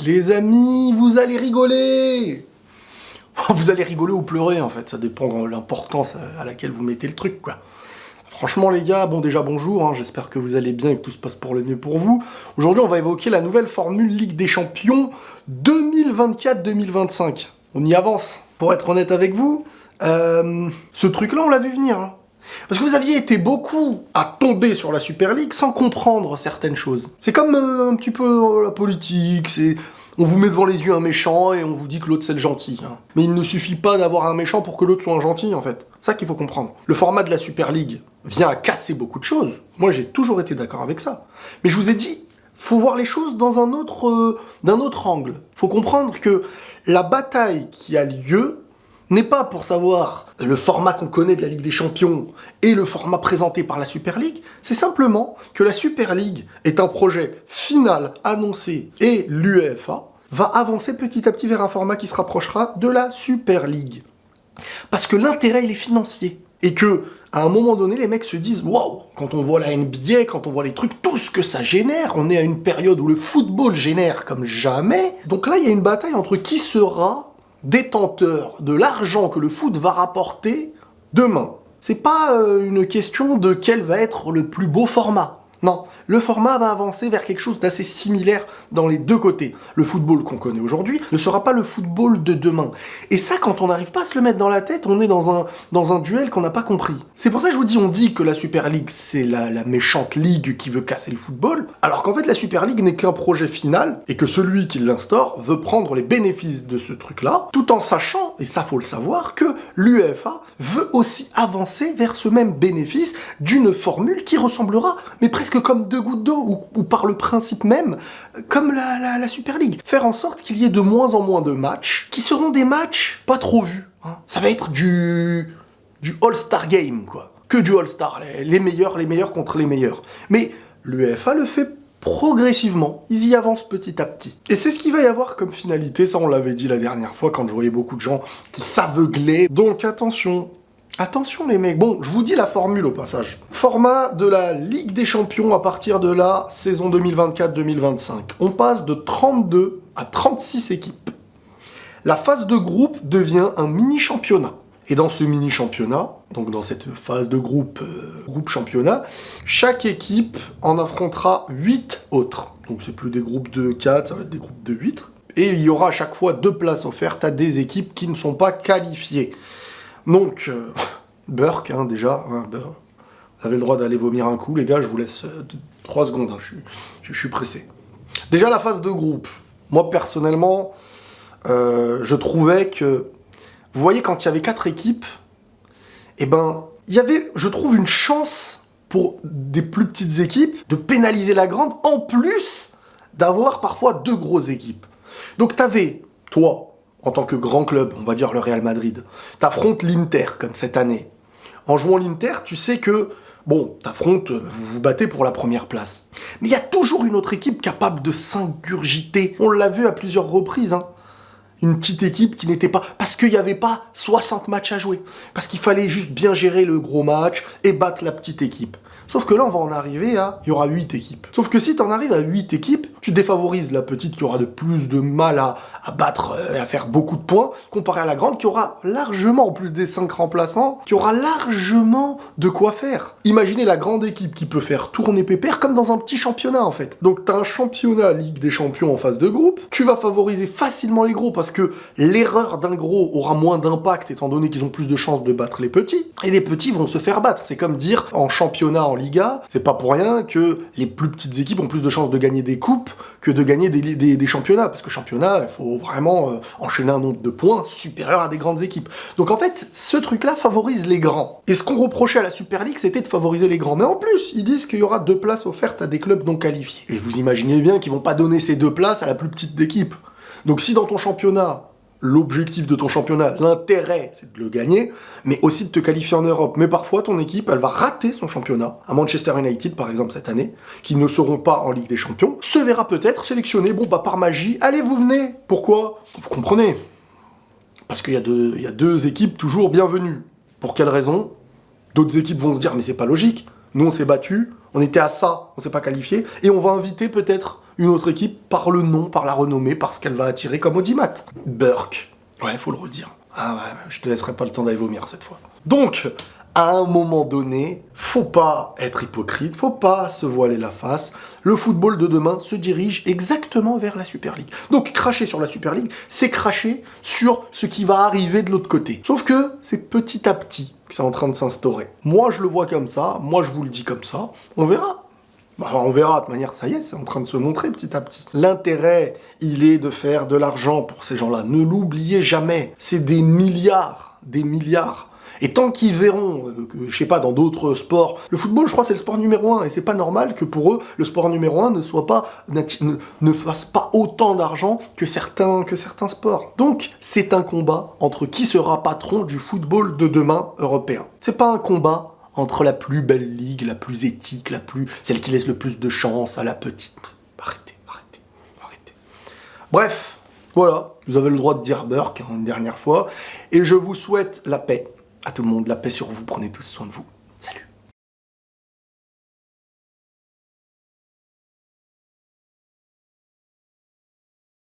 Les amis, vous allez rigoler. Vous allez rigoler ou pleurer, en fait. Ça dépend de l'importance à laquelle vous mettez le truc, quoi. Franchement, les gars, bon, déjà, bonjour. J'espère que vous allez bien et que tout se passe pour le mieux pour vous. Aujourd'hui, on va évoquer la nouvelle formule Ligue des Champions 2024-2025. On y avance. Pour être honnête avec vous, ce truc-là, on l'a vu venir, hein. Parce que vous aviez été beaucoup à tomber sur la Super League sans comprendre certaines choses. C'est comme un petit peu la politique, on vous met devant les yeux un méchant et on vous dit que l'autre c'est le gentil. Hein. Mais il ne suffit pas d'avoir un méchant pour que l'autre soit un gentil, en fait. C'est ça qu'il faut comprendre. Le format de la Super League vient à casser beaucoup de choses. Moi, j'ai toujours été d'accord avec ça. Mais je vous ai dit, faut voir les choses dans d'un autre angle. Faut comprendre que la bataille qui a lieu n'est pas pour savoir le format qu'on connaît de la Ligue des Champions et le format présenté par la Super League, c'est simplement que la Super League est un projet final annoncé et l'UEFA va avancer petit à petit vers un format qui se rapprochera de la Super League. Parce que l'intérêt, il est financier. Et que, à un moment donné, les mecs se disent « Waouh, quand on voit la NBA, quand on voit les trucs, tout ce que ça génère, on est à une période où le football génère comme jamais. » Donc là, il y a une bataille entre qui sera détenteur de l'argent que le foot va rapporter demain. C'est pas une question de quel va être le plus beau format. Non, le format va avancer vers quelque chose d'assez similaire dans les deux côtés. Le football qu'on connaît aujourd'hui ne sera pas le football de demain. Et ça, quand on n'arrive pas à se le mettre dans la tête, on est dans un duel qu'on n'a pas compris. C'est pour ça que je vous dis, on dit que la Super League, c'est la méchante ligue qui veut casser le football, alors qu'en fait, la Super League n'est qu'un projet final, et que celui qui l'instaure veut prendre les bénéfices de ce truc-là, tout en sachant, et ça faut le savoir, que l'UEFA veut aussi avancer vers ce même bénéfice d'une formule qui ressemblera, mais presque comme deux gouttes d'eau, ou par le principe même, comme la Super League. Faire en sorte qu'il y ait de moins en moins de matchs, qui seront des matchs pas trop vus. Hein. Ça va être du All-Star Game, quoi. Que du All-Star, les meilleurs contre les meilleurs. Mais l'UEFA le fait progressivement, ils y avancent petit à petit. Et c'est ce qu'il va y avoir comme finalité, ça on l'avait dit la dernière fois quand je voyais beaucoup de gens qui s'aveuglaient. Donc attention les mecs, bon, je vous dis la formule au passage. Format de la Ligue des Champions à partir de la saison 2024-2025. On passe de 32 à 36 équipes. La phase de groupe devient un mini-championnat. Et dans ce mini-championnat, donc dans cette phase de groupe championnat, chaque équipe en affrontera 8 autres. Donc c'est plus des groupes de 4, ça va être des groupes de 8. Et il y aura à chaque fois 2 places offertes à des équipes qui ne sont pas qualifiées. Donc, Burke, déjà, Burke. Vous avez le droit d'aller vomir un coup, les gars, je vous laisse 3 secondes, je suis pressé. Déjà, la phase de groupe. Moi, personnellement, je trouvais que... Vous voyez, quand il y avait 4 équipes, il y avait, je trouve, une chance pour des plus petites équipes de pénaliser la grande, en plus d'avoir parfois 2 grosses équipes. Donc, t'avais, toi, en tant que grand club, on va dire le Real Madrid, t'affrontes l'Inter, comme cette année. En jouant l'Inter, tu sais que, bon, vous vous battez pour la première place. Mais il y a toujours une autre équipe capable de s'ingurgiter. On l'a vu à plusieurs reprises, hein. Une petite équipe qui n'était pas... Parce qu'il n'y avait pas 60 matchs à jouer. Parce qu'il fallait juste bien gérer le gros match et battre la petite équipe. Sauf que là, on va en arriver à... Il y aura 8 équipes. Sauf que si tu en arrives à 8 équipes, tu défavorises la petite qui aura de plus de mal à battre et à faire beaucoup de points, comparé à la grande qui aura largement, en plus des 5 remplaçants, qui aura largement de quoi faire. Imaginez la grande équipe qui peut faire tourner pépère comme dans un petit championnat, en fait. Donc, tu as un championnat Ligue des Champions en phase de groupe, tu vas favoriser facilement les gros parce que l'erreur d'un gros aura moins d'impact étant donné qu'ils ont plus de chances de battre les petits, et les petits vont se faire battre. C'est comme dire, en championnat, en Liga, c'est pas pour rien que les plus petites équipes ont plus de chances de gagner des coupes que de gagner des championnats, parce que championnat, il faut vraiment enchaîner un nombre de points supérieur à des grandes équipes. Donc en fait, ce truc-là favorise les grands. Et ce qu'on reprochait à la Super League, c'était de favoriser les grands. Mais en plus, ils disent qu'il y aura 2 places offertes à des clubs non qualifiés. Et vous imaginez bien qu'ils vont pas donner ces 2 places à la plus petite d'équipe. Donc si dans ton championnat, l'objectif de ton championnat, l'intérêt, c'est de le gagner, mais aussi de te qualifier en Europe. Mais parfois, ton équipe, elle va rater son championnat. À Manchester United, par exemple, cette année, qui ne seront pas en Ligue des Champions, se verra peut-être sélectionné, par magie, allez, vous venez. Pourquoi ? Vous comprenez ? Parce qu'il y a deux équipes toujours bienvenues. Pour quelle raison ? D'autres équipes vont se dire, mais c'est pas logique. Nous, on s'est battus, on était à ça, on s'est pas qualifié, et on va inviter peut-être une autre équipe par le nom, par la renommée, par ce qu'elle va attirer comme audimat. Burke. Ouais, faut le redire. Ah ouais, je te laisserai pas le temps d'aller vomir cette fois. Donc, à un moment donné, faut pas être hypocrite, faut pas se voiler la face. Le football de demain se dirige exactement vers la Super League. Donc cracher sur la Super League, c'est cracher sur ce qui va arriver de l'autre côté. Sauf que c'est petit à petit que c'est en train de s'instaurer. Moi je le vois comme ça, moi je vous le dis comme ça, on verra. Bah, on verra, de toute manière, ça y est, c'est en train de se montrer petit à petit. L'intérêt, il est de faire de l'argent pour ces gens-là. Ne l'oubliez jamais, c'est des milliards, des milliards. Et tant qu'ils verront, je sais pas, dans d'autres sports, le football, je crois, c'est le sport numéro 1, et c'est pas normal que pour eux, le sport numéro 1 ne fasse pas autant d'argent que certains sports. Donc, c'est un combat entre qui sera patron du football de demain européen. C'est pas un combat entre la plus belle ligue, la plus éthique, celle qui laisse le plus de chance à la petite. Arrêtez. Bref, voilà, vous avez le droit de dire Burke une dernière fois, et je vous souhaite la paix. À tout le monde, la paix sur vous, prenez tous soin de vous. Salut.